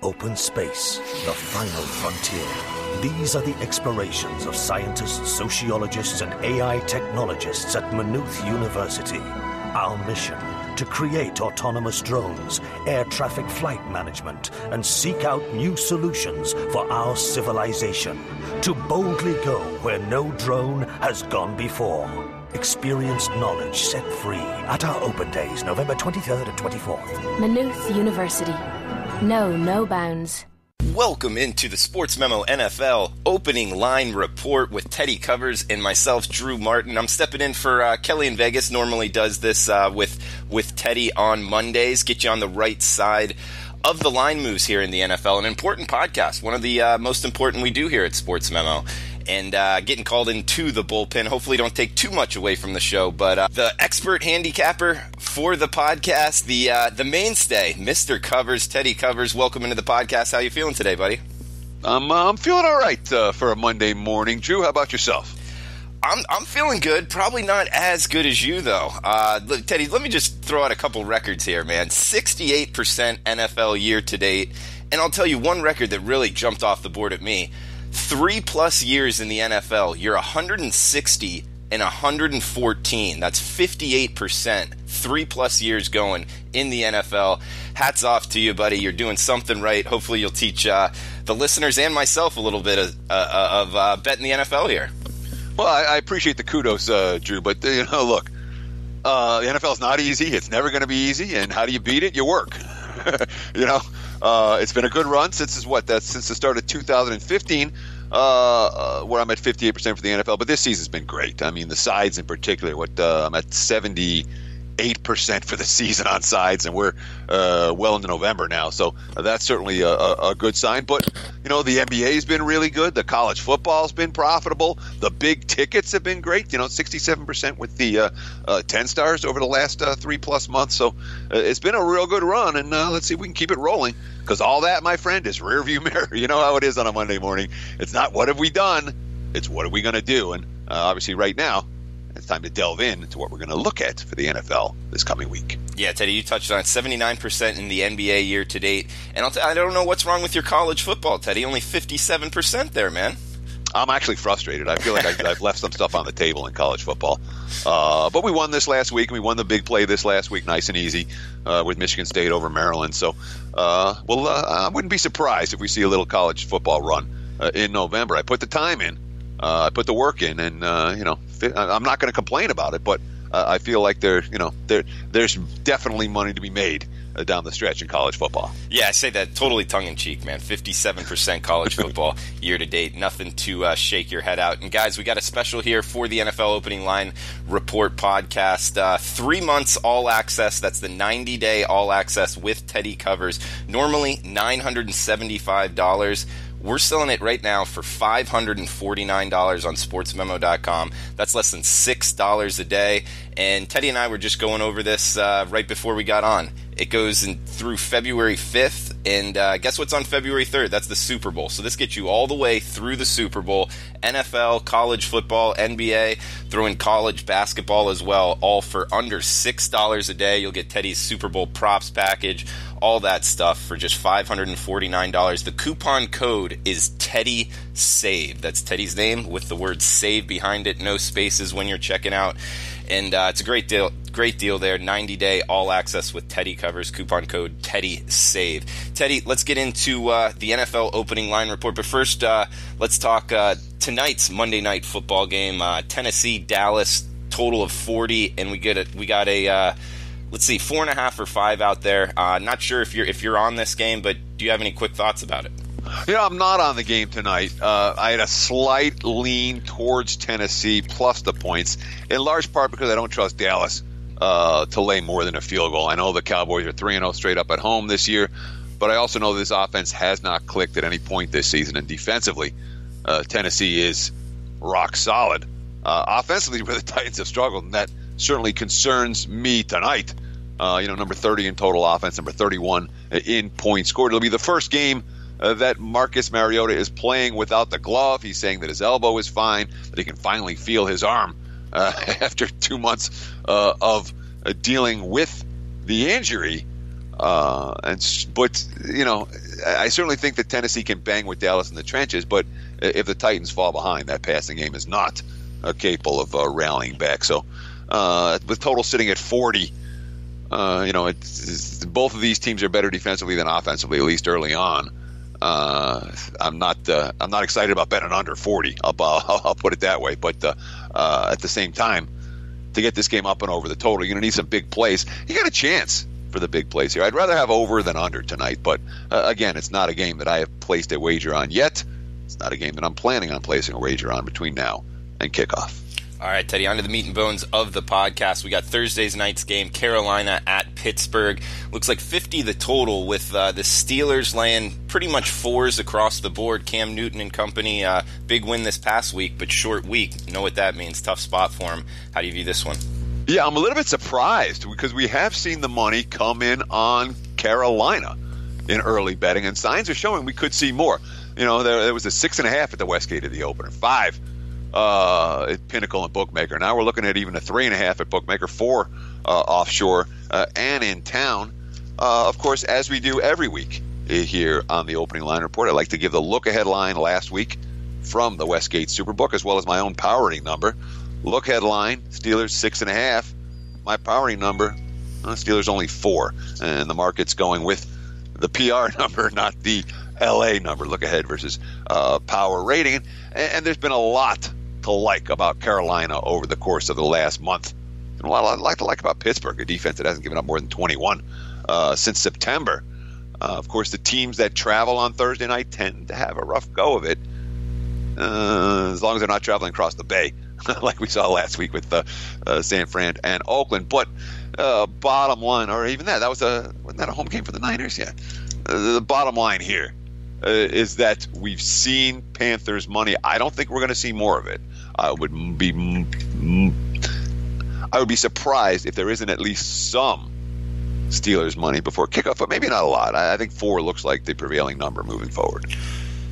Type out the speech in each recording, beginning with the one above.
Open space, the final frontier. These are the explorations of scientists, sociologists, and AI technologists at Maynooth University. Our mission, to create autonomous drones, air traffic flight management, and seek out new solutions for our civilization. To boldly go where no drone has gone before. Experienced knowledge set free at our open days, November 23rd and 24th. Maynooth University. No bounds. Welcome into the Sportsmemo NFL opening line report with Teddy Covers and myself, Drew Martin. I'm stepping in for Kelly in Vegas. Normally does this with Teddy on Mondays. Get you on the right side of the line moves here in the NFL. An important podcast, one of the most important we do here at Sportsmemo. And getting called into the bullpen. Hopefully don't take too much away from the show. But the expert handicapper for the podcast, the mainstay, Mr. Covers, Teddy Covers. Welcome into the podcast. How you feeling today, buddy? I'm feeling all right for a Monday morning. Drew, how about yourself? I'm feeling good. Probably not as good as you, though. Look, Teddy, let me just throw out a couple records here, man. 68% NFL year to date. And I'll tell you one record that really jumped off the board at me. 3+ years in the NFL, you're 160 and 114. That's 58%. 3+ years going in the NFL. Hats off to you, buddy. You're doing something right. Hopefully you'll teach the listeners and myself a little bit of betting the NFL here. Well, I appreciate the kudos, Drew, but look, the NFL is not easy. It's never going to be easy. And how do you beat it? You work. It's been a good run since the start of 2015, where I'm at 58% for the NFL. But this season's been great. I mean, the sides in particular. I'm at 78% for the season on sides, and we're well into November now. So that's certainly a good sign. But the NBA's been really good. The college football's been profitable. The big tickets have been great. 67% with the 10 stars over the last 3+ months. So it's been a real good run, and let's see if we can keep it rolling. Because all that, my friend, is rearview mirror. You know how it is on a Monday morning. It's not what have we done. It's what are we going to do. And obviously right now, it's time to delve into what we're going to look at for the NFL this coming week. Yeah, Teddy, you touched on it. 79% in the NBA year to date. And I don't know what's wrong with your college football, Teddy. Only 57% there, man. I'm actually frustrated. I feel like I've left some stuff on the table in college football. But we won this last week. We won the big play this last week, nice and easy, with Michigan State over Maryland. So, I wouldn't be surprised if we see a little college football run in November. I put the time in. I put the work in, and I'm not going to complain about it. But I feel like there's definitely money to be made down the stretch in college football. Yeah, I say that totally tongue-in-cheek, man. 57% college football year-to-date. Nothing to shake your head out. And, guys, we got a special here for the NFL Opening Line Report podcast. 3 months all-access. That's the 90-day all-access with Teddy Covers. Normally $975. We're selling it right now for $549 on sportsmemo.com. That's less than $6 a day. And Teddy and I were just going over this right before we got on. It goes through February 5th, and guess what's on February 3rd? That's the Super Bowl. So this gets you all the way through the Super Bowl. NFL, college football, NBA, throw in college basketball as well, all for under $6 a day. You'll get Teddy's Super Bowl props package, all that stuff for just $549. The coupon code is TeddySave. That's Teddy's name with the word save behind it, no spaces when you're checking out. And it's a great deal there. 90-day all access with Teddy Covers. Coupon code TeddySave. Teddy, let's get into the NFL opening line report. But first, let's talk tonight's Monday night football game. Tennessee, Dallas, total of 40, and we got a let's see, 4.5 or 5 out there. Not sure if you're on this game, but do you have any quick thoughts about it? I'm not on the game tonight. I had a slight lean towards Tennessee plus the points, in large part because I don't trust Dallas to lay more than a field goal. I know the Cowboys are 3-0 straight up at home this year, but I also know this offense has not clicked at any point this season, and defensively, Tennessee is rock solid. Offensively, where the Titans have struggled, and that certainly concerns me tonight. Number 30 in total offense, number 31 in points scored. It'll be the first game that Marcus Mariota is playing without the glove. He's saying that his elbow is fine, that he can finally feel his arm after 2 months of dealing with the injury. But I certainly think that Tennessee can bang with Dallas in the trenches, but if the Titans fall behind, that passing game is not capable of rallying back. So with total sitting at 40, both of these teams are better defensively than offensively, at least early on. I'm not excited about betting under 40. I'll put it that way. But at the same time, to get this game up and over the total, you're going to need some big plays. You got a chance for the big plays here. I'd rather have over than under tonight. But again, it's not a game that I have placed a wager on yet. It's not a game that I'm planning on placing a wager on between now and kickoff. All right, Teddy, on to the meat and bones of the podcast. We got Thursday's night's game, Carolina at Pittsburgh. Looks like 50 the total, with the Steelers laying pretty much fours across the board. Cam Newton and company, big win this past week, but short week. You know what that means. Tough spot for him. How do you view this one? Yeah, I'm a little bit surprised because we have seen the money come in on Carolina in early betting, and signs are showing we could see more. There was a 6.5 at the Westgate of the opener, 5 at Pinnacle and Bookmaker. Now we're looking at even a 3.5 at Bookmaker, 4 offshore and in town. Of course, as we do every week here on the opening line report, I like to give the look-ahead line last week from the Westgate Superbook, as well as my own powering number. Look-ahead line, Steelers 6.5. My powering number, Steelers only 4. And the market's going with the PR number, not the LA number. Look ahead versus power rating. And there's been a lot to like about Carolina over the course of the last month. And a lot I like about Pittsburgh, a defense that hasn't given up more than 21 since September. Of course, the teams that travel on Thursday night tend to have a rough go of it, as long as they're not traveling across the bay, like we saw last week with San Fran and Oakland. But bottom line, or even wasn't that a home game for the Niners? Yeah. The bottom line here is that we've seen Panthers money. I don't think we're going to see more of it. I would be surprised if there isn't at least some Steelers money before kickoff, but maybe not a lot. I think 4 looks like the prevailing number moving forward.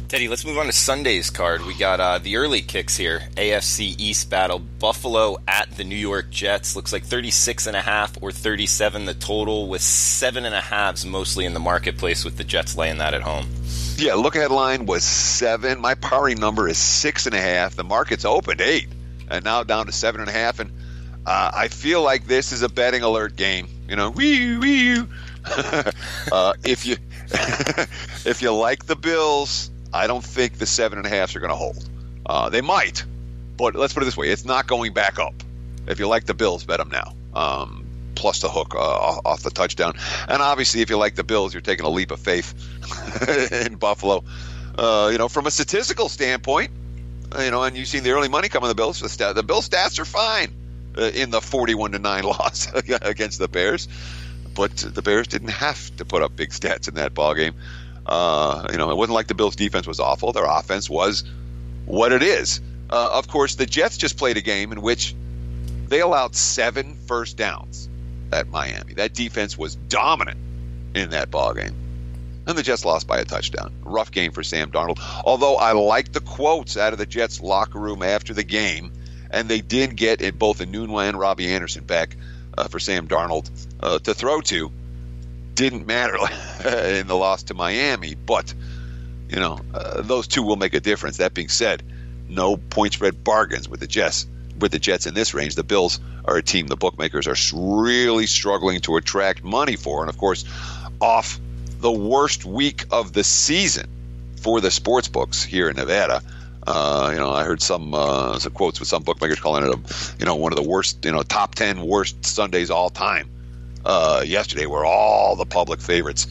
Teddy, let's move on to Sunday's card. We got the early kicks here. AFC East battle. Buffalo at the New York Jets. Looks like 36.5 or 37 the total, with 7.5s mostly in the marketplace, with the Jets laying that at home. Yeah, look-ahead line was 7. My powering number is 6.5. The market's opened 8, and now down to 7.5. And I feel like this is a betting alert game. If you like the Bills, I don't think the 7.5s are going to hold. They might, but let's put it this way: it's not going back up. If you like the Bills, bet them now. Plus the hook off the touchdown. And obviously, if you like the Bills, you're taking a leap of faith in Buffalo. From a statistical standpoint, and you've seen the early money come on the Bills. The Bills stats are fine in the 41-9 loss against the Bears, but the Bears didn't have to put up big stats in that ball game. It wasn't like the Bills' defense was awful. Their offense was what it is. Of course, the Jets just played a game in which they allowed 7 first downs at Miami. That defense was dominant in that ball game. And the Jets lost by a touchdown. Rough game for Sam Darnold. Although I like the quotes out of the Jets locker room after the game, and they did get both Enunwa and Robbie Anderson back for Sam Darnold to throw to. Didn't matter in the loss to Miami, but those two will make a difference. That being said, no point spread bargains with the Jets in this range. The Bills are a team the bookmakers are really struggling to attract money for, and of course, off the worst week of the season for the sports books here in Nevada. I heard some quotes with some bookmakers calling it one of the worst, top 10 worst Sundays all time. Yesterday, where all the public favorites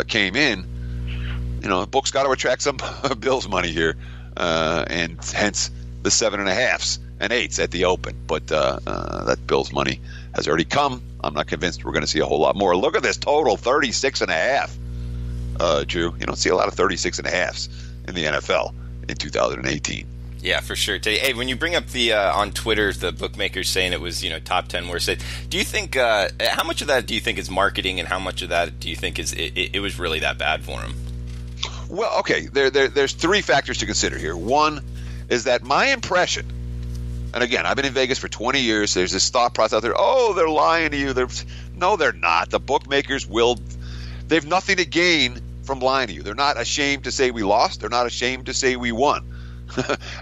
came in. Books got to attract some Bills money here, and hence the 7.5s and 8s at the open. But that Bills money has already come. I'm not convinced we're going to see a whole lot more. Look at this total, 36.5. Drew, you don't see a lot of 36.5s in the NFL in 2018. Yeah, for sure. Hey, when you bring up the on Twitter, the bookmakers saying it was top 10 worst, do you think how much of that do you think is marketing, and how much of that do you think is it was really that bad for him? Well, okay, there's 3 factors to consider here. One is that my impression, and again, I've been in Vegas for 20 years. There's this thought process out there. Oh, they're lying to you. No, they're not. The bookmakers they've nothing to gain from lying to you. They're not ashamed to say we lost. They're not ashamed to say we won.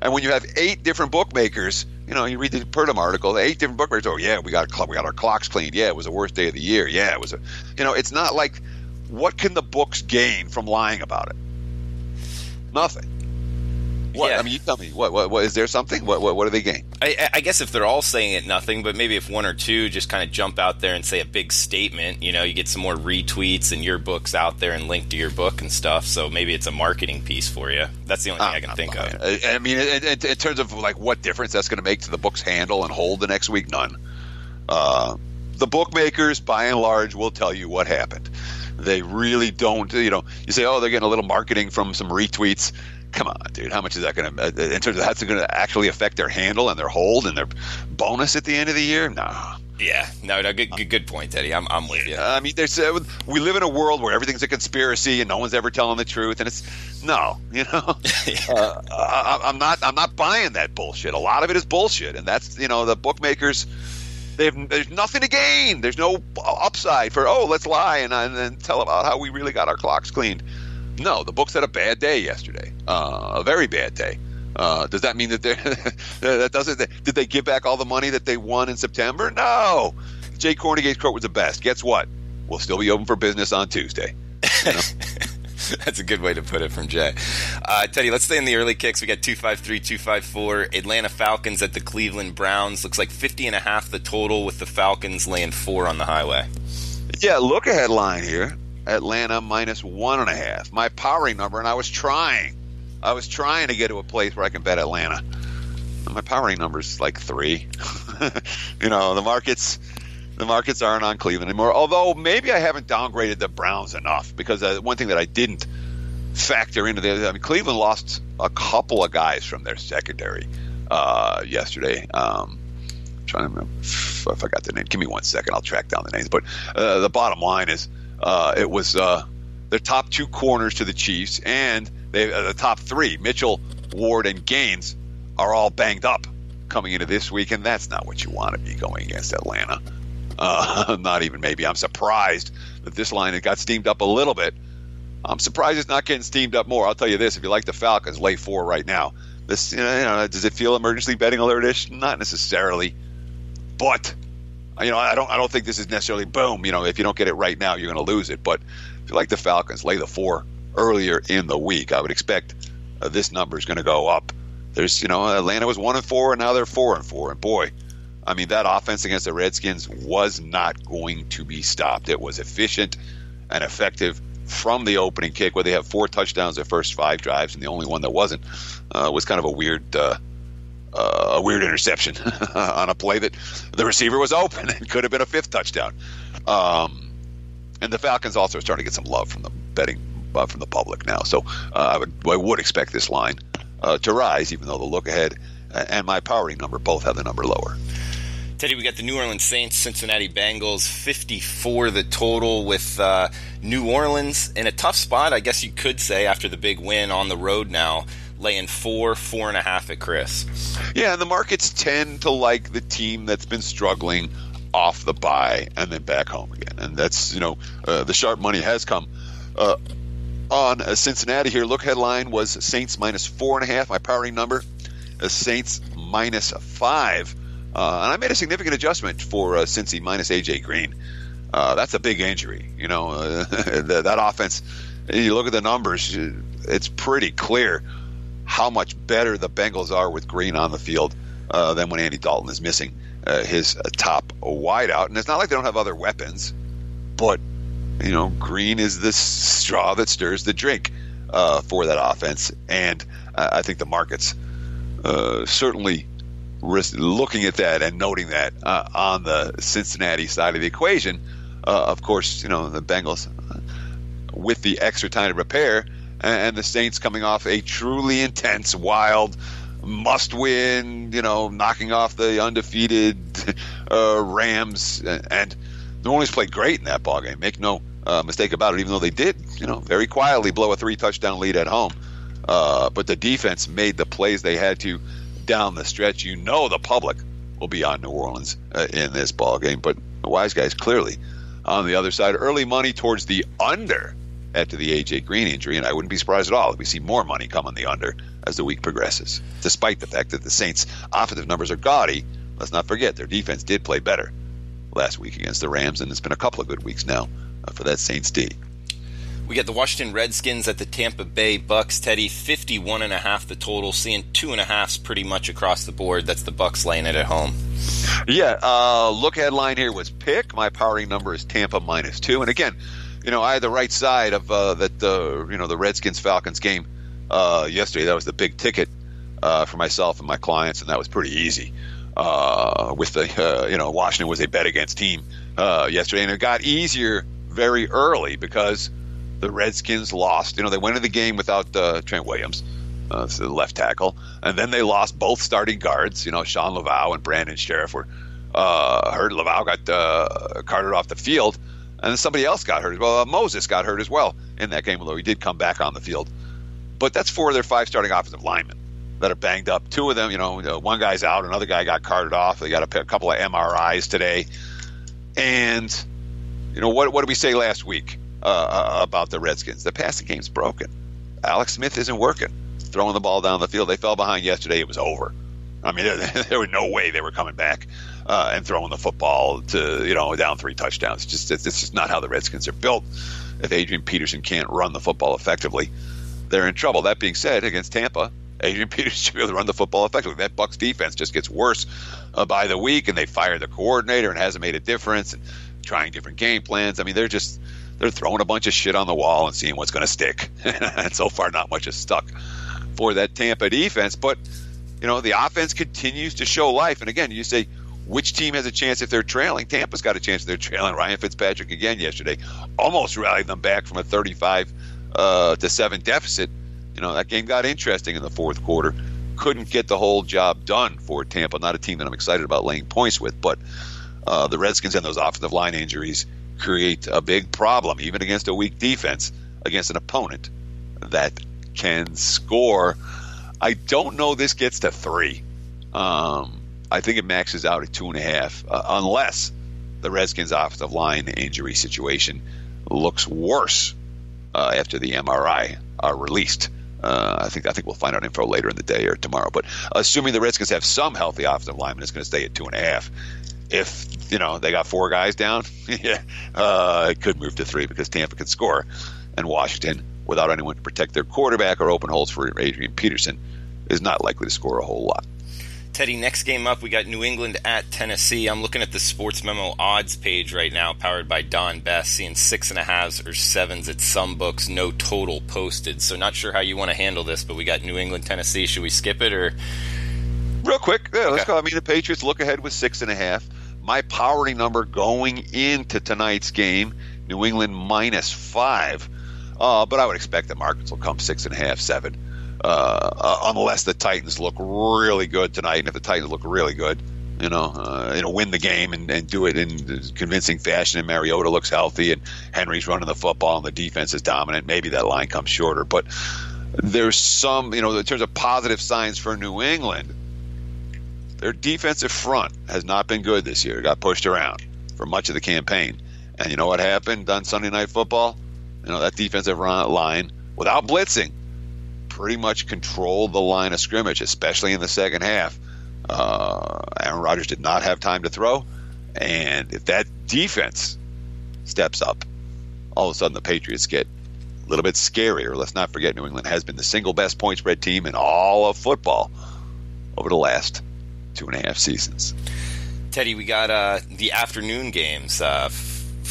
And when you have 8 different bookmakers, you read the Purdom article, 8 different bookmakers. Oh yeah, we got our clocks cleaned. Yeah, it was the worst day of the year. Yeah, it was it's not like, what can the books gain from lying about it? Nothing. What? Yeah. I mean, you tell me. What is there something? What do they gain? I guess if they're all saying it, nothing. But maybe if one or two just kind of jump out there and say a big statement, you get some more retweets and your book's out there and linked to your book and stuff. So maybe it's a marketing piece for you. That's the only thing I can think of. I mean, in terms of like what difference that's going to make to the book's handle and hold the next week, none. The bookmakers, by and large, will tell you what happened. They really don't. You say, oh, they're getting a little marketing from some retweets. Come on, dude. How much is that going to, in terms of how's it going to actually affect their handle and their hold and their bonus at the end of the year? No. Yeah. No, good point, Teddy. I'm with you. I mean, we live in a world where everything's a conspiracy and no one's ever telling the truth. And I'm not buying that bullshit. A lot of it is bullshit. And that's, the bookmakers, there's nothing to gain. There's no upside for, let's lie and then tell about how we really got our clocks cleaned. No, the books had a bad day yesterday, a very bad day. Does that mean that did they give back all the money that they won in September? No. Jay Kornigate's quote was the best. Guess what? We'll still be open for business on Tuesday. That's a good way to put it from Jay. Teddy, let's stay in the early kicks. We got 253, 254. Atlanta Falcons at the Cleveland Browns. Looks like 50.5 the total, with the Falcons laying 4 on the highway. Yeah, look ahead line here. Atlanta minus 1.5. My powering number, and I was trying to get to a place where I can bet Atlanta. My powering number is like 3. The markets aren't on Cleveland anymore. Although maybe I haven't downgraded the Browns enough, because one thing that I didn't factor into Cleveland lost a couple of guys from their secondary yesterday. Trying to remember if I got the name. Give me 1 second. I'll track down the names. But the bottom line is, it was their top 2 corners to the Chiefs, and the top 3, Mitchell, Ward, and Gaines, are all banged up coming into this week, and that's not what you want to be going against Atlanta. Not even maybe. I'm surprised that this line got steamed up a little bit. I'm surprised it's not getting steamed up more. I'll tell you this: if you like the Falcons, lay 4 right now. This, does it feel emergency betting alert-ish? Not necessarily, but. I don't think this is necessarily boom. If you don't get it right now, you're going to lose it. But if you like the Falcons, lay the 4 earlier in the week. I would expect this number is going to go up. There's, Atlanta was 1-4, and now they're 4-4. And boy, that offense against the Redskins was not going to be stopped. It was efficient and effective from the opening kick, where they have 4 touchdowns their first 5 drives, and the only one that wasn't was kind of a weird interception on a play that the receiver was open and could have been a 5th touchdown. And the Falcons also are starting to get some love from the betting from the public now. So I would expect this line to rise, even though the look ahead and my powering number both have the number lower. Teddy, we got the New Orleans Saints, Cincinnati Bengals, 54 the total, with New Orleans in a tough spot, I guess you could say, after the big win on the road now, laying 4.5 at Chris. Yeah, and the markets tend to like the team that's been struggling off the bye and then back home again. And that's, the sharp money has come on Cincinnati here. Look headline was Saints minus 4.5. My powering number is Saints minus 5. And I made a significant adjustment for Cincy minus AJ Green. That's a big injury. That offense, you look at the numbers, it's pretty clear how much better the Bengals are with Green on the field than when Andy Dalton is missing his top wideout. And it's not like they don't have other weapons, but, Green is the straw that stirs the drink for that offense. And I think the market's certainly looking at that and noting that on the Cincinnati side of the equation. Of course, the Bengals with the extra time to prepare, and the Saints coming off a truly intense, wild, must-win, knocking off the undefeated Rams. And New Orleans played great in that ballgame. Make no mistake about it, even though they did, very quietly blow a 3-touchdown lead at home. But the defense made the plays they had to down the stretch. The public will be on New Orleans in this ball game, but the wise guys clearly on the other side. Early money towards the under after the A.J. Green injury, and I wouldn't be surprised at all if we see more money come on the under as the week progresses, despite the fact that the Saints' offensive numbers are gaudy. Let's not forget their defense did play better last week against the Rams, and it's been a couple of good weeks now for that Saints D. We get the Washington Redskins at the Tampa Bay Bucks. Teddy, 51.5 the total, seeing 2.5s pretty much across the board. That's the Bucks laying it at home. Yeah, look ahead line here was pick. My powering number is Tampa -2. And again, I had the right side of the Redskins-Falcons game yesterday. That was the big ticket for myself and my clients, and that was pretty easy. With the Washington was a bet against team yesterday, and it got easier very early because the Redskins lost. They went into the game without Trent Williams, the left tackle, and then they lost both starting guards. Sean Laval and Brandon Sheriff were hurt. Laval got carted off the field, and then somebody else got hurt as well. Moses got hurt as well in that game, although he did come back on the field. But that's 4 of their 5 starting offensive linemen that are banged up. 2 of them, one guy's out, another guy got carted off. They got a couple of MRIs today. And, what did we say last week about the Redskins? The passing game's broken. Alex Smith isn't working, throwing the ball down the field. They fell behind yesterday. It was over. I mean, there was no way they were coming back and throwing the football to, down 3 touchdowns. It's just not how the Redskins are built. If Adrian Peterson can't run the football effectively, they're in trouble. That being said, against Tampa, Adrian Peterson should be able to run the football effectively. That Bucs defense just gets worse by the week, and they fired the coordinator and hasn't made a difference, and trying different game plans. I mean, they're throwing a bunch of shit on the wall and seeing what's going to stick. And so far, not much has stuck for that Tampa defense. But, the offense continues to show life. And again, you say, which team has a chance if they're trailing? Tampa's got a chance if they're trailing. Ryan Fitzpatrick again yesterday almost rallied them back from a 35-7 deficit. That game got interesting in the fourth quarter. Couldn't get the whole job done for Tampa. Not a team that I'm excited about laying points with, but the Redskins and those offensive line injuries create a big problem, even against a weak defense, against an opponent that can score. I don't know this gets to 3. I think it maxes out at 2.5, unless the Redskins' offensive line injury situation looks worse after the MRI are released. I think we'll find out info later in the day or tomorrow. But assuming the Redskins have some healthy offensive linemen, it's going to stay at 2.5. If they got 4 guys down, it could move to 3 because Tampa can score, and Washington, without anyone to protect their quarterback or open holes for Adrian Peterson, is not likely to score a whole lot. Teddy, next game up, we got New England at Tennessee. I'm looking at the Sportsmemo odds page right now, powered by Don Best, seeing 6.5s or 7s at some books, no total posted. So not sure how you want to handle this, but we got New England, Tennessee. Should we skip it or? Real quick, let's go. I mean, the Patriots look ahead with 6.5. My powering number going into tonight's game, New England -5. But I would expect the markets will come 6.5, 7. Unless the Titans look really good tonight, and if the Titans look really good, win the game and do it in convincing fashion, and Mariota looks healthy, and Henry's running the football, and the defense is dominant, maybe that line comes shorter. But there's some, in terms of positive signs for New England, their defensive front has not been good this year. It got pushed around for much of the campaign, and you know what happened on Sunday Night Football? That defensive line, without blitzing, pretty much controlled the line of scrimmage, especially in the second half. Aaron Rodgers did not have time to throw, and if that defense steps up, all of a sudden the Patriots get a little bit scarier. Let's not forget New England has been the single best point spread team in all of football over the last 2.5 seasons. Teddy, we got the afternoon games.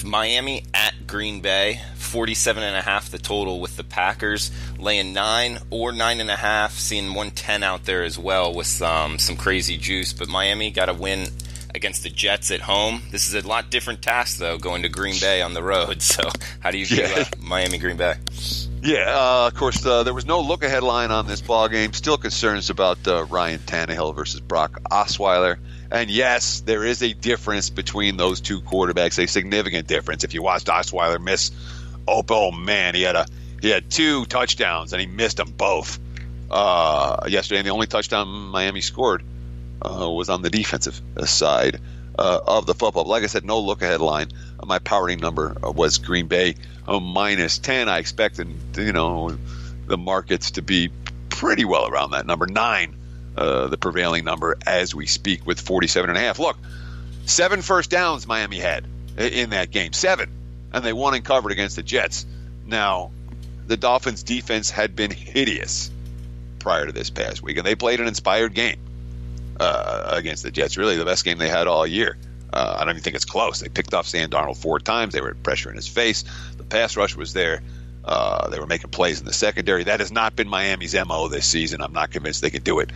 Miami at Green Bay, 47.5 the total with the Packers laying 9 or 9.5, seeing 110 out there as well with some crazy juice. But Miami got a win against the Jets at home. This is a lot different task though, going to Green Bay on the road. So how do you view Miami Green Bay? Yeah, of course, there was no look-ahead line on this ball game. Still concerns about Ryan Tannehill versus Brock Osweiler. And yes, there is a difference between those two quarterbacks, a significant difference. If you watched Osweiler miss, oh man, he had 2 touchdowns and he missed them both yesterday. And the only touchdown Miami scored was on the defensive side of the football. But like I said, no look-ahead line My powering number was Green Bay minus 10. I expected, the markets to be pretty well around that number. 9, the prevailing number as we speak, with 47.5. Look, 7 first downs Miami had in that game. 7. And they won and covered against the Jets. Now, the Dolphins' defense had been hideous prior to this past week, and they played an inspired game against the Jets. Really the best game they had all year. I don't even think it's close. They picked off Sam Darnold 4 times. They were pressuring his face. The pass rush was there. They were making plays in the secondary. That has not been Miami's MO this season. I'm not convinced they can do it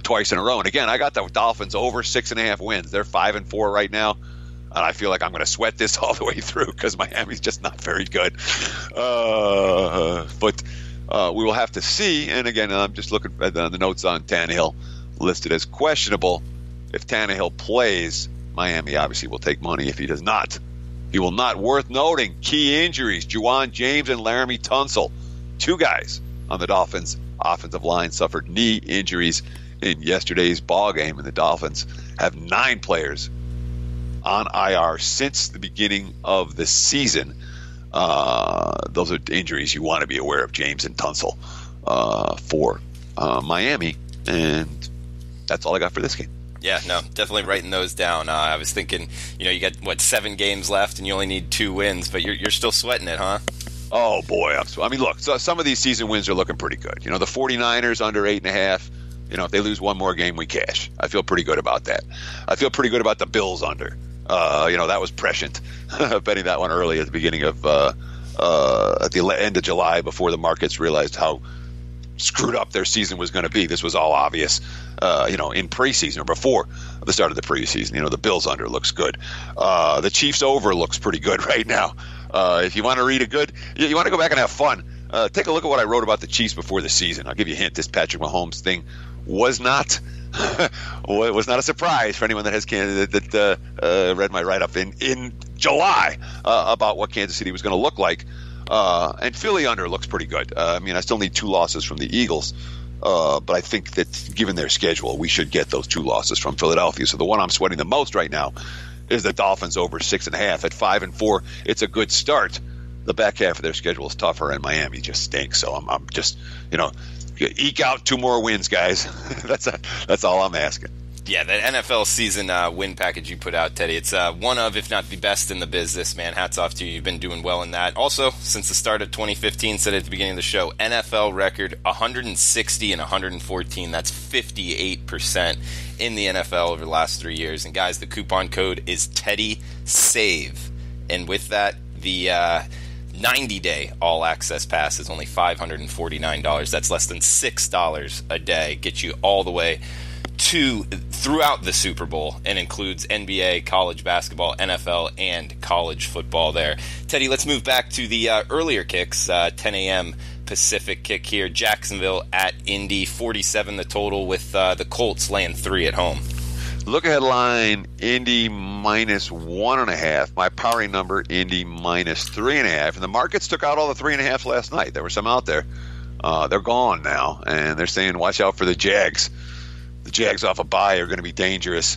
twice in a row. And again, I got the Dolphins over 6.5 wins. They're 5-4 right now. And I feel like I'm going to sweat this all the way through because Miami's just not very good. But we will have to see. And again, I'm just looking at the notes on Tannehill listed as questionable. If Tannehill plays, Miami obviously will take money. If he does not, he will not. Worth noting, key injuries, Juwan James and Laramie Tunsil. 2 guys on the Dolphins' offensive line suffered knee injuries in yesterday's ball game, and the Dolphins have 9 players on IR since the beginning of the season. Those are injuries you want to be aware of, James and Tunsil, for Miami. And that's all I got for this game. Yeah, no, definitely writing those down. I was thinking, you got, 7 games left and you only need 2 wins, but you're still sweating it, huh? Oh, boy. Look, so some of these season wins are looking pretty good. The 49ers under 8.5. If they lose 1 more game, we cash. I feel pretty good about that. I feel pretty good about the Bills under. That was prescient. Betting that one early at the beginning of at the end of July, before the markets realized how screwed up their season was going to be. This was all obvious, in preseason or before the start of the preseason. The Bills under looks good. The Chiefs over looks pretty good right now. If you want to read you want to go back and have fun, take a look at what I wrote about the Chiefs before the season. I'll give you a hint. This Patrick Mahomes thing was not a surprise for anyone that has read my write-up in July about what Kansas City was going to look like. And Philly under looks pretty good. I still need 2 losses from the Eagles, but I think that given their schedule, we should get those 2 losses from Philadelphia. So the one I'm sweating the most right now is the Dolphins over 6.5 at 5-4. It's a good start. The back half of their schedule is tougher, and Miami just stinks. So I'm just, eke out 2 more wins, guys. That's all I'm asking. Yeah, the NFL season win package you put out, Teddy, it's one of, if not the best in the business, man. Hats off to you. You've been doing well in that. Also, since the start of 2015, said at the beginning of the show, NFL record 160 and 114. That's 58% in the NFL over the last 3 years. And guys, the coupon code is TeddySave. And with that, the 90-day all-access pass is only $549. That's less than $6 a day. Get you all the way throughout the Super Bowl, and includes NBA, college basketball, NFL, and college football there. Teddy, let's move back to the earlier kicks. 10 a.m. Pacific kick here. Jacksonville at Indy, 47 the total, with the Colts laying 3 at home. Look ahead line, Indy minus 1.5. My powering number, Indy minus 3.5. And the markets took out all the 3.5 last night. There were some out there. They're gone now, and they're saying watch out for the Jags. The Jags off a bye are going to be dangerous.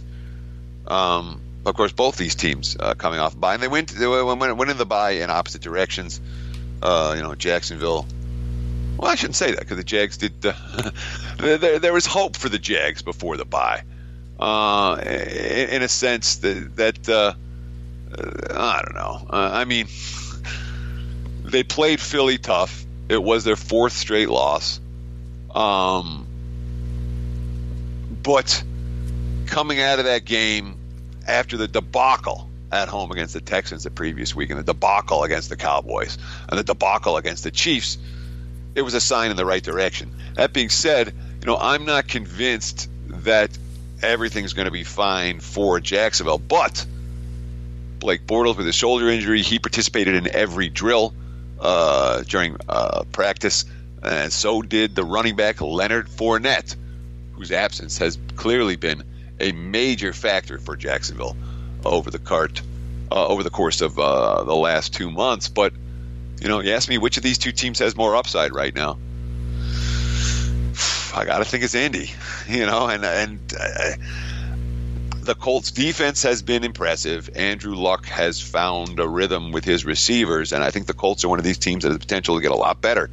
Of course, both these teams coming off a bye, and they went in the bye in opposite directions. Jacksonville. Well, I shouldn't say that, because the Jags did. There was hope for the Jags before the bye, in a sense that I don't know. They played Philly tough. It was their 4th straight loss. But coming out of that game after the debacle at home against the Texans the previous week, and the debacle against the Cowboys, and the debacle against the Chiefs, it was a sign in the right direction. That being said, I'm not convinced that everything's going to be fine for Jacksonville. But Blake Bortles with his shoulder injury, he participated in every drill during practice, and so did the running back Leonard Fournette, whose absence has clearly been a major factor for Jacksonville over the course of the last 2 months. But you ask me which of these 2 teams has more upside right now. I gotta think it's Indy. And The Colts defense has been impressive. Andrew Luck has found a rhythm with his receivers, and I think the Colts are one of these teams that has the potential to get a lot better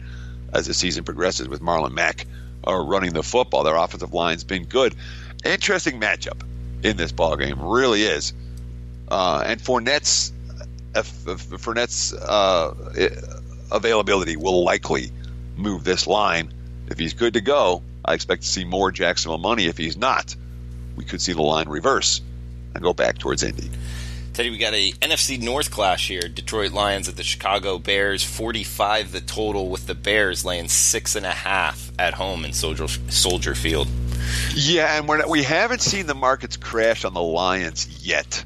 as the season progresses with Marlon Mack running the football. Their offensive line's been good. Interesting matchup in this ballgame, really is. And Fournette's availability will likely move this line. If he's good to go, I expect to see more Jacksonville money. If he's not, we could see the line reverse and go back towards Indy. Teddy, we got a NFC North clash here. Detroit Lions at the Chicago Bears, 45 the total, with the Bears laying 6.5 at home in Soldier Field. Yeah, and we haven't seen the markets crash on the Lions yet.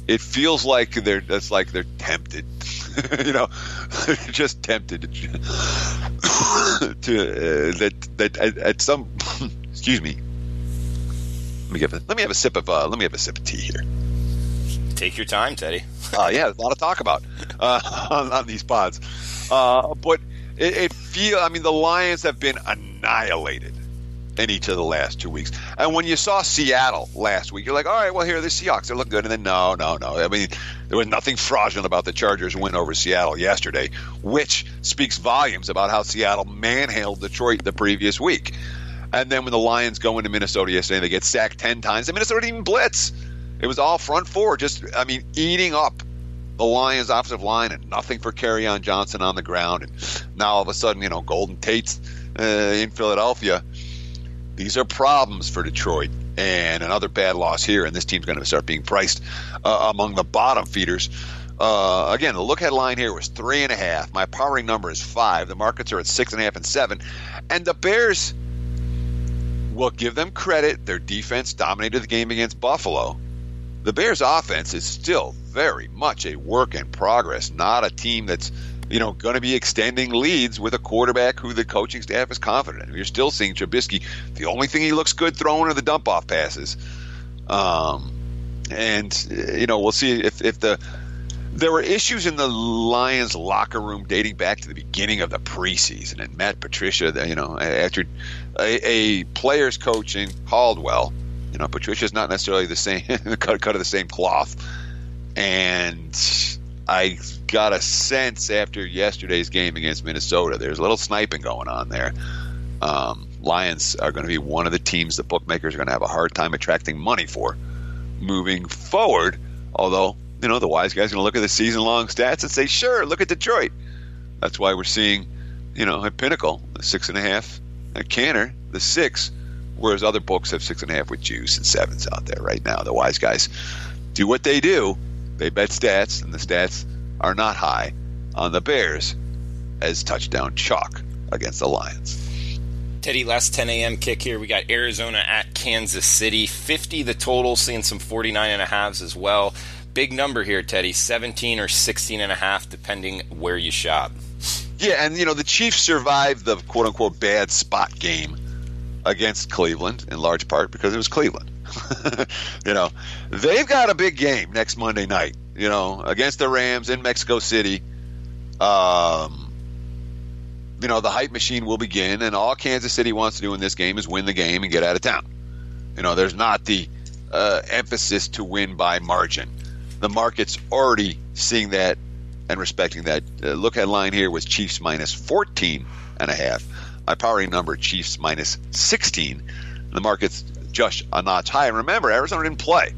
It feels like they're tempted. They're just tempted to at some. Excuse me. Let me have a sip of tea here. Take your time, Teddy. Yeah, there's a lot to talk about on these pods. But it feels. I mean, the Lions have been annihilated in each of the last 2 weeks. And when you saw Seattle last week, you're like, all right, well, here are the Seahawks. They look good. And then no. I mean, there was nothing fraudulent about the Chargers' win over Seattle yesterday, which speaks volumes about how Seattle manhandled Detroit the previous week. And then when the Lions go into Minnesota yesterday, they get sacked 10 times. And Minnesota didn't even blitz. It was all front four, eating up the Lions' offensive line, and nothing for Kerryon Johnson on the ground. And now all of a sudden, Golden Tate's in Philadelphia. These are problems for Detroit, and another bad loss here, and this team's going to start being priced among the bottom feeders. Again, the look-ahead line here was 3.5. My powering number is 5. The markets are at 6.5 and 7. And the Bears, will give them credit. Their defense dominated the game against Buffalo. The Bears' offense is still very much a work in progress, not a team that's going to be extending leads with a quarterback who the coaching staff is confident in. You're still seeing Trubisky. The only thing he looks good throwing are the dump-off passes. We'll see if there were issues in the Lions locker room dating back to the beginning of the preseason. And Matt Patricia, after a player's coach in Caldwell, Patricia's not necessarily the same cut of the same cloth. And I got a sense after yesterday's game against Minnesota, there's a little sniping going on there. Lions are going to be one of the teams the bookmakers are going to have a hard time attracting money for moving forward. Although, the wise guys are going to look at the season-long stats and say, sure, look at Detroit. That's why we're seeing, at Pinnacle, the 6.5, at Canner, the 6, whereas other books have 6.5 with juice and 7s out there right now. The wise guys do what they do. They bet stats, and the stats are not high on the Bears as touchdown chalk against the Lions. Teddy, last 10 a.m. kick here. We got Arizona at Kansas City. 50 the total, seeing some 49.5s as well. Big number here, Teddy. 17 or 16.5, depending where you shop. Yeah, and, the Chiefs survived the quote-unquote bad spot game against Cleveland, in large part because it was Cleveland. They've got a big game next Monday night, against the Rams in Mexico City. The hype machine will begin, and all Kansas City wants to do in this game is win the game and get out of town. There's not the emphasis to win by margin. The market's already seeing that and respecting that. Look-ahead line here was Chiefs minus 14.5. My powering number, Chiefs minus 16. The market's just a notch high. And remember, Arizona didn't play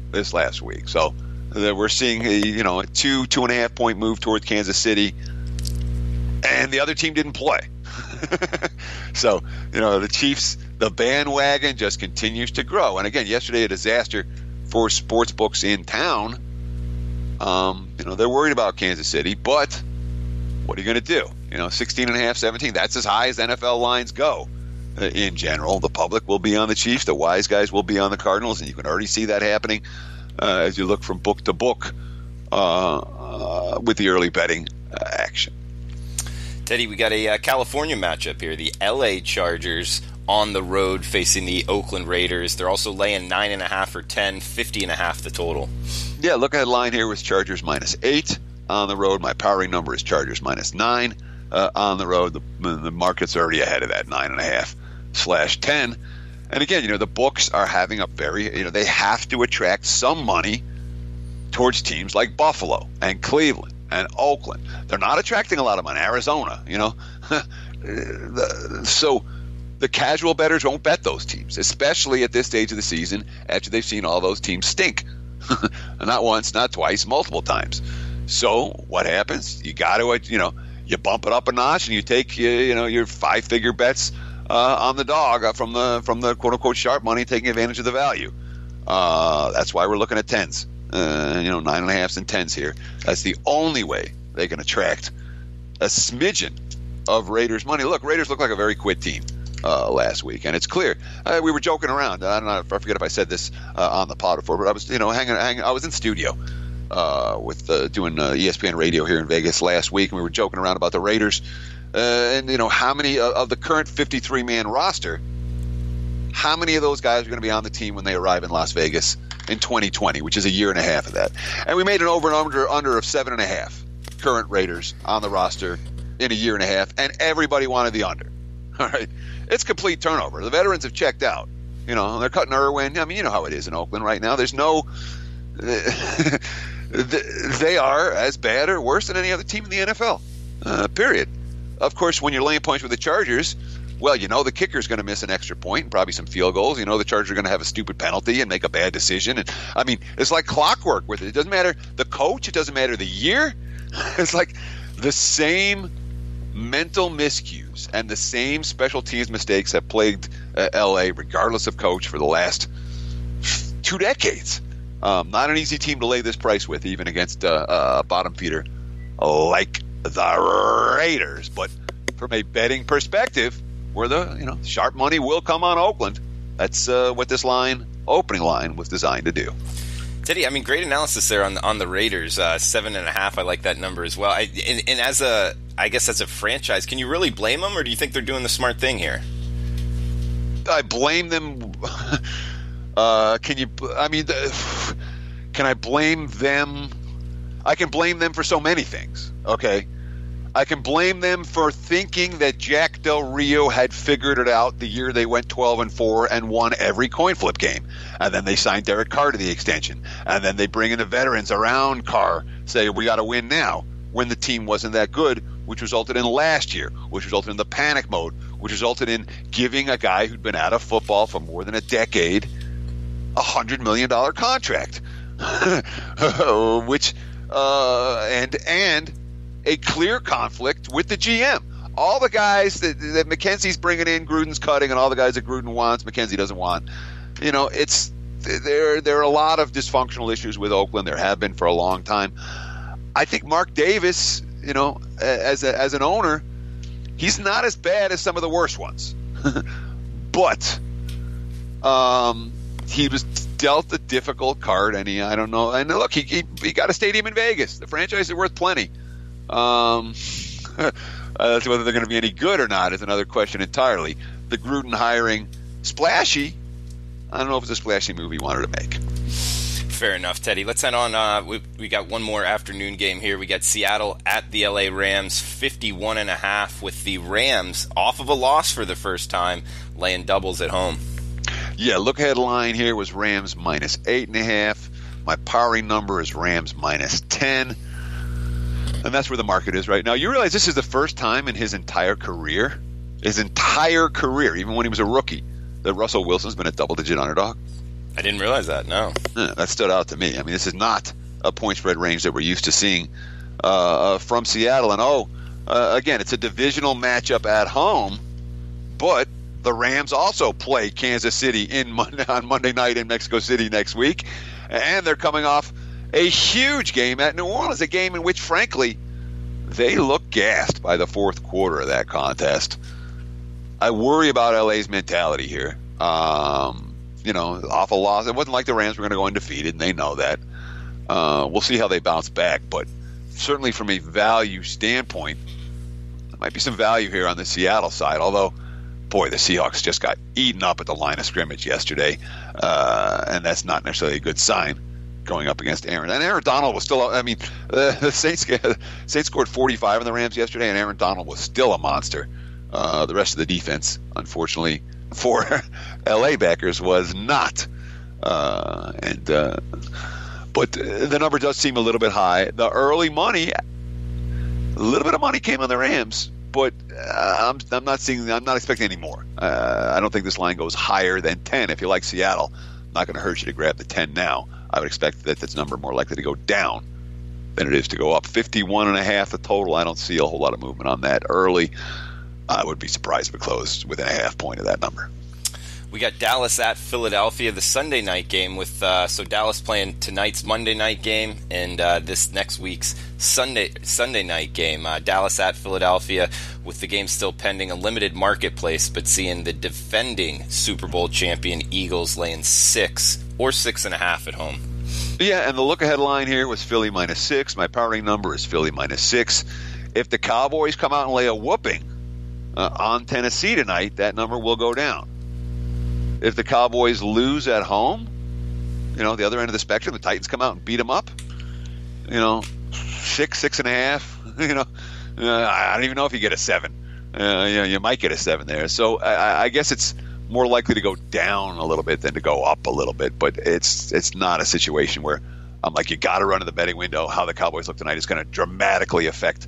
this last week. So we're seeing a 2.5 point move towards Kansas City. And the other team didn't play. So, the Chiefs, the bandwagon just continues to grow. And again, yesterday a disaster for sports books in town. They're worried about Kansas City, but what are you going to do? 16.5, 17, that's as high as NFL lines go. In general, the public will be on the Chiefs. The wise guys will be on the Cardinals, and you can already see that happening as you look from book to book with the early betting action. Teddy, we got a California matchup here. The LA Chargers on the road facing the Oakland Raiders. They're also laying 9.5 or 10, 50.5 the total. Yeah, look at the line here with Chargers minus 8 on the road. My powering number is Chargers minus 9 on the road. The market's already ahead of that 9.5/10. And again, the books are having a very, they have to attract some money towards teams like Buffalo and Cleveland and Oakland. They're not attracting a lot of money. Arizona, so the casual bettors won't bet those teams, especially at this stage of the season after they've seen all those teams stink. Not once, not twice, multiple times. So what happens? You got to, you bump it up a notch and you take, your 5-figure bets on the dog from the quote unquote sharp money, taking advantage of the value. That's why we're looking at 10s, 9.5s and 10s here. That's the only way they can attract a smidgen of Raiders money. Look, Raiders look like a very quit team last week, and it's clear. We were joking around. I don't know. I forget if I said this on the pod before, but I was, hanging. I was in studio with doing ESPN radio here in Vegas last week, and we were joking around about the Raiders. And how many of the current 53-man roster, how many of those guys are going to be on the team when they arrive in Las Vegas in 2020, which is a year and a half of that. And we made an over and under of 7.5 current Raiders on the roster in a year and a half, and everybody wanted the under. All right, it's complete turnover. The veterans have checked out. They're cutting Irwin. I mean, you know how it is in Oakland right now. There's no they are as bad or worse than any other team in the NFL, period. Of course, when you're laying points with the Chargers, well, the kicker's going to miss an extra point and probably some field goals. The Chargers are going to have a stupid penalty and make a bad decision. And I mean, it's like clockwork with it. It doesn't matter the coach. It doesn't matter the year. It's like the same mental miscues and the same special teams mistakes have plagued L.A. regardless of coach for the last 2 decades. Not an easy team to lay this price with, even against a bottom feeder like the Raiders. But from a betting perspective, where the sharp money will come on Oakland, that's what this opening line was designed to do. Teddy, I mean, great analysis there on the Raiders. 7.5, I like that number as well. And as a franchise, can you really blame them, or do you think they're doing the smart thing here? I blame them. Can I blame them? I can blame them for so many things. Okay. I can blame them for thinking that Jack Del Rio had figured it out the year they went 12-4 and won every coin flip game. And then they signed Derek Carr to the extension. And then they bring in the veterans around Carr, say, we got to win now, when the team wasn't that good, which resulted in last year, which resulted in the panic mode, which resulted in giving a guy who'd been out of football for more than a decade a $100 million contract, which and a clear conflict with the GM. All the guys that McKenzie's bringing in, Gruden's cutting, and all the guys that Gruden wants, McKenzie doesn't want. There are a lot of dysfunctional issues with Oakland. There have been for a long time. I think Mark Davis, as an owner, he's not as bad as some of the worst ones, but he was dealt a difficult card, and I don't know. And look, he got a stadium in Vegas. The franchise is worth plenty. Whether they're going to be any good or not is another question entirely. The Gruden hiring, splashy. I don't know if it's a splashy move he wanted to make. Fair enough, Teddy. Let's head on. We got one more afternoon game here. We got Seattle at the LA Rams, 51.5, with the Rams off of a loss for the first time, laying doubles at home. Yeah, look ahead line here was Rams minus 8.5. My powering number is Rams minus 10. And that's where the market is right now. You realize this is the first time in his entire career, even when he was a rookie, that Russell Wilson's been a double-digit underdog. I didn't realize that, no. Yeah, that stood out to me. I mean, this is not a point spread range that we're used to seeing from Seattle. And, again, it's a divisional matchup at home, but the Rams also play Kansas City on Monday night in Mexico City next week. And they're coming off a huge game at New Orleans, a game in which, frankly, they look gassed by the fourth quarter of that contest. I worry about LA's mentality here. Awful loss. It wasn't like the Rams were going to go undefeated, and they know that. We'll see how they bounce back, but certainly from a value standpoint, there might be some value here on the Seattle side, although, boy, the Seahawks just got eaten up at the line of scrimmage yesterday, and that's not necessarily a good sign going up against Aaron. And Aaron Donald was still, the Saints scored 45 on the Rams yesterday, and Aaron Donald was still a monster. The rest of the defense, unfortunately, for LA backers was not. But the number does seem a little bit high. The early money, a little bit of money came on the Rams, but I'm not expecting any more. I don't think this line goes higher than 10. If you like Seattle, not going to hurt you to grab the 10 now. I would expect that this number more likely to go down than it is to go up. 51.5 the total. I don't see a whole lot of movement on that early. I would be surprised if it closed within a half point of that number. We got Dallas at Philadelphia, the Sunday night game with so Dallas playing tonight's Monday night game and this next week's Sunday night game. Dallas at Philadelphia with the game still pending, a limited marketplace, but seeing the defending Super Bowl champion Eagles laying 6 or 6.5 at home. Yeah, and the look-ahead line here was Philly -6. My powering number is Philly -6. If the Cowboys come out and lay a whooping on Tennessee tonight, that number will go down. If the Cowboys lose at home, the other end of the spectrum, the Titans come out and beat them up, 6, 6.5, I don't even know if you get a 7. You might get a 7 there. So I guess it's more likely to go down a little bit than to go up a little bit, but it's not a situation where I'm like, you got to run to the betting window. How the Cowboys look tonight is going to dramatically affect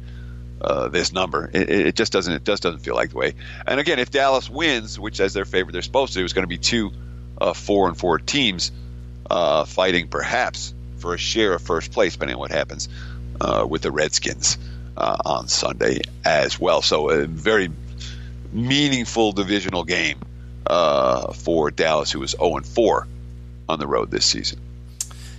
this number. It just doesn't feel like the way. And again, if Dallas wins, which as their favorite they're supposed to, is going to be 2 4-4 teams fighting perhaps for a share of first place, depending on what happens with the Redskins on Sunday as well. So a very meaningful divisional game for Dallas, who is 0-4 on the road this season.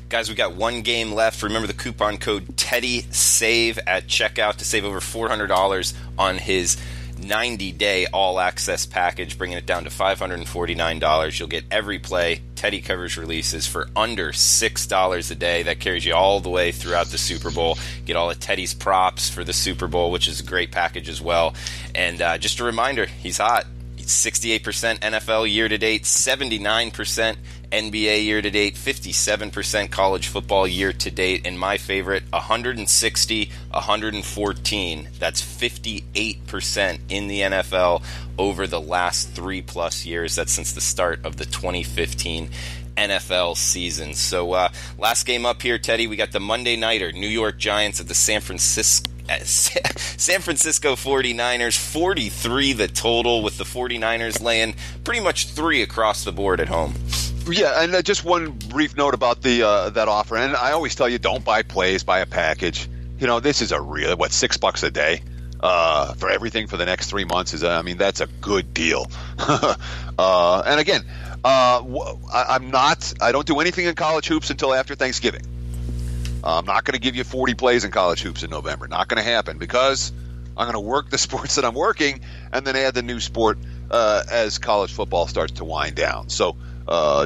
Guys, we got one game left. Remember the coupon code TEDDYSAVE at checkout to save over $400 on his 90-day all-access package, bringing it down to $549. You'll get every play, Teddy covers releases for under $6 a day. That carries you all the way throughout the Super Bowl. Get all of Teddy's props for the Super Bowl, which is a great package as well. And just a reminder, he's hot. 68% NFL year-to-date, 79% NBA year-to-date, 57% college football year-to-date, and my favorite, 160, 114. That's 58% in the NFL over the last 3+ years. That's since the start of the 2015 NFL season. So last game up here, Teddy, we got the Monday Nighter, New York Giants at the San Francisco 49ers, 43 the total, with the 49ers laying pretty much 3 across the board at home. Yeah, and just one brief note about the that offer. And I always tell you, don't buy plays, buy a package. This is a real, $6 a day for everything for the next 3 months that's a good deal. And again, I don't do anything in college hoops until after Thanksgiving. I'm not going to give you 40 plays in college hoops in November. Not going to happen, because I'm going to work the sports that I'm working and then add the new sport as college football starts to wind down. So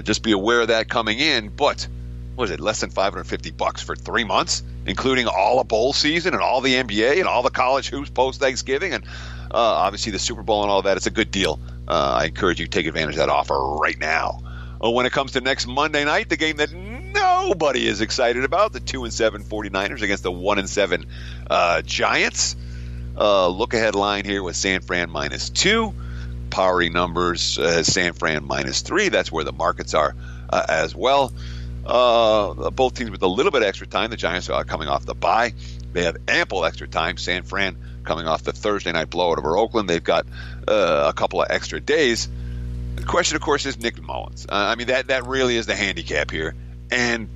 just be aware of that coming in. But what is it, less than $550 for 3 months, including all of bowl season and all the NBA and all the college hoops post-Thanksgiving and obviously the Super Bowl and all of that. It's a good deal. I encourage you to take advantage of that offer right now. When it comes to next Monday night, the game that nobody is excited about, the 2-7 49ers against the 1-7 Giants. Look-ahead line here with San Fran -2. Powering numbers San Fran -3. That's where the markets are as well. Both teams with a little bit of extra time. The Giants are coming off the bye. They have ample extra time. San Fran coming off the Thursday night blowout over Oakland. They've got a couple of extra days. The question, of course, is Nick Mullins. That really is the handicap here. And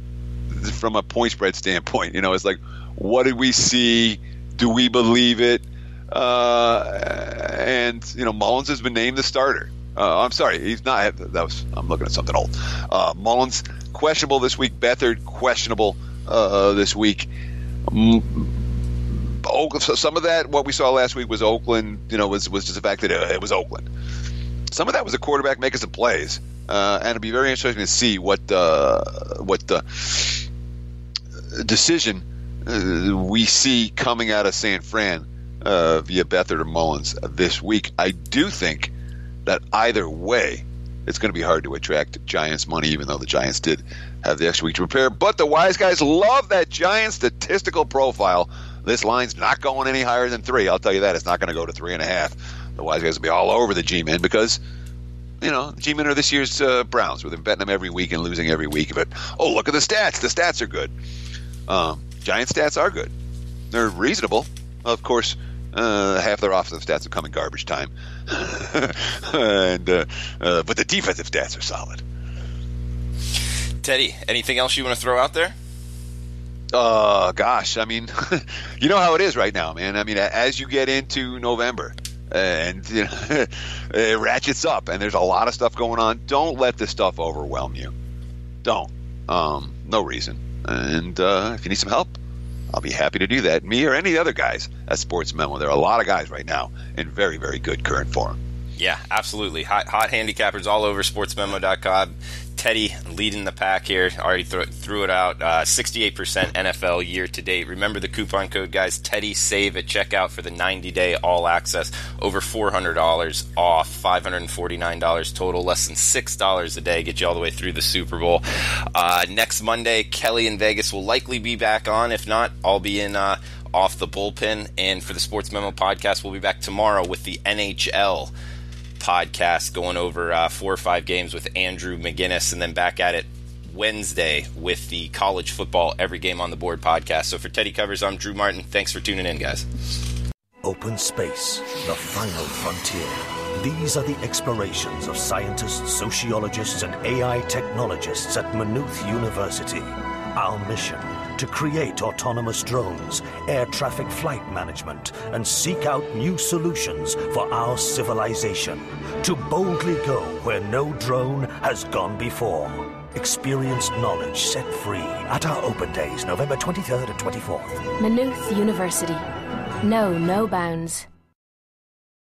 from a point spread standpoint, it's like, what did we see? Do we believe it? And Mullins has been named the starter. I'm sorry, he's not. I'm looking at something old. Mullins questionable this week. Beathard questionable this week. So some of that, what we saw last week was Oakland. Was just the fact that it was Oakland. Some of that was a quarterback making some plays, and it'll be very interesting to see what the decision we see coming out of San Fran via Beathard or Mullins this week. I do think that either way, it's going to be hard to attract Giants money, even though the Giants did have the extra week to prepare. But the wise guys love that Giants statistical profile. This line's not going any higher than 3. I'll tell you that. It's not going to go to 3.5. The wise guys will be all over the G-men because G-men are this year's Browns, where they're betting them every week and losing every week. But, look at the stats. The stats are good. Giants stats are good. They're reasonable. Of course, half their offensive stats have come in garbage time. But the defensive stats are solid. Teddy, anything else you want to throw out there? Gosh, I mean, you know how it is right now, man. I mean, as you get into November and it ratchets up and there's a lot of stuff going on, don't let this stuff overwhelm you. Don't. No reason. And if you need some help, I'll be happy to do that. Me or any other guys at Sports Memo. There are a lot of guys right now in very, very good current form. Yeah, absolutely. Hot handicappers all over sportsmemo.com. Teddy leading the pack here. Already threw it out. 68% NFL year to date. Remember the coupon code, guys. Teddy save at checkout for the 90-day all access. Over $400 off. $549 total. Less than $6 a day. Get you all the way through the Super Bowl. Next Monday, Kelly in Vegas will likely be back on. If not, I'll be in off the bullpen. And for the Sports Memo podcast, we'll be back tomorrow with the NHL podcast, going over 4 or 5 games with Andrew McGinnis, and then back at it Wednesday with the college football Every Game on the Board podcast. So for Teddy Covers, I'm Drew Martin. Thanks for tuning in, guys. Open space, the final frontier. These are the explorations of scientists, sociologists, and AI technologists at Maynooth University. Our mission: to create autonomous drones, air traffic flight management, and seek out new solutions for our civilization. To boldly go where no drone has gone before. Experience knowledge set free at our open days, November 23rd and 24th. Maynooth University. No bounds.